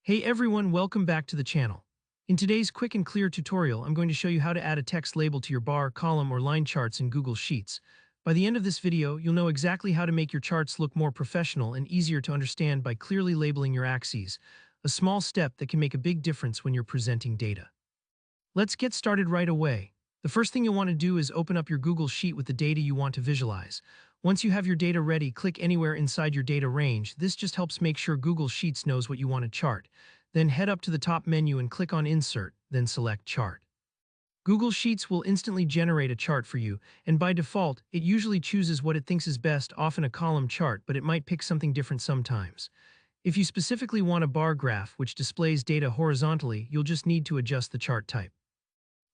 Hey everyone, welcome back to the channel. In today's quick and clear tutorial, I'm going to show you how to add a text label to your bar, column, or line charts in Google Sheets. By the end of this video, you'll know exactly how to make your charts look more professional and easier to understand by clearly labeling your axes, a small step that can make a big difference when you're presenting data. Let's get started right away. The first thing you'll want to do is open up your Google Sheet with the data you want to visualize. Once you have your data ready, click anywhere inside your data range. This just helps make sure Google Sheets knows what you want to chart. Then head up to the top menu and click on Insert, then select Chart. Google Sheets will instantly generate a chart for you, and by default, it usually chooses what it thinks is best, often a column chart, but it might pick something different sometimes. If you specifically want a bar graph which displays data horizontally, you'll just need to adjust the chart type.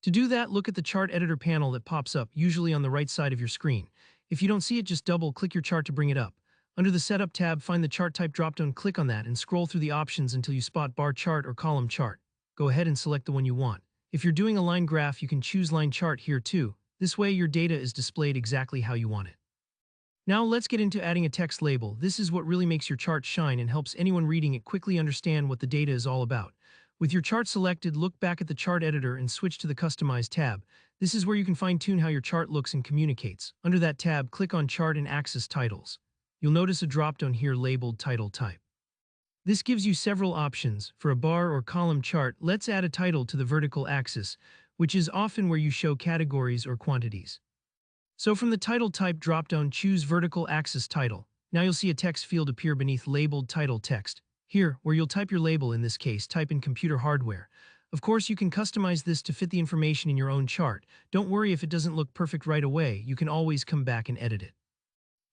To do that, look at the chart editor panel that pops up, usually on the right side of your screen. If you don't see it, just double-click your chart to bring it up. Under the Setup tab, find the Chart Type dropdown, click on that, and scroll through the options until you spot Bar Chart or Column Chart. Go ahead and select the one you want. If you're doing a line graph, you can choose Line Chart here too. This way, your data is displayed exactly how you want it. Now let's get into adding a text label. This is what really makes your chart shine and helps anyone reading it quickly understand what the data is all about. With your chart selected, look back at the chart editor and switch to the Customize tab. This is where you can fine-tune how your chart looks and communicates. Under that tab, click on Chart and Axis Titles. You'll notice a drop-down here labeled Title Type. This gives you several options. For a bar or column chart, let's add a title to the vertical axis, which is often where you show categories or quantities. So from the Title Type drop-down, choose Vertical Axis Title. Now you'll see a text field appear beneath labeled Title Text. Here, where you'll type your label, in this case, type in computer hardware. Of course, you can customize this to fit the information in your own chart. Don't worry if it doesn't look perfect right away. You can always come back and edit it.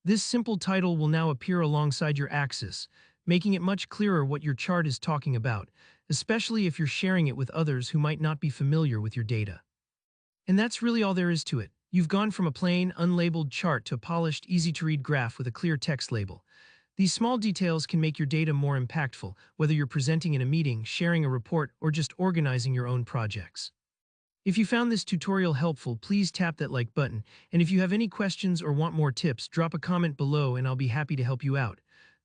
This simple title will now appear alongside your axis, making it much clearer what your chart is talking about, especially if you're sharing it with others who might not be familiar with your data. And that's really all there is to it. You've gone from a plain, unlabeled chart to a polished, easy-to-read graph with a clear text label. These small details can make your data more impactful, whether you're presenting in a meeting, sharing a report, or just organizing your own projects. If you found this tutorial helpful, please tap that like button, and if you have any questions or want more tips, drop a comment below and I'll be happy to help you out.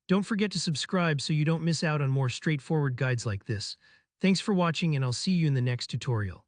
Don't forget to subscribe so you don't miss out on more straightforward guides like this. Thanks for watching, and I'll see you in the next tutorial.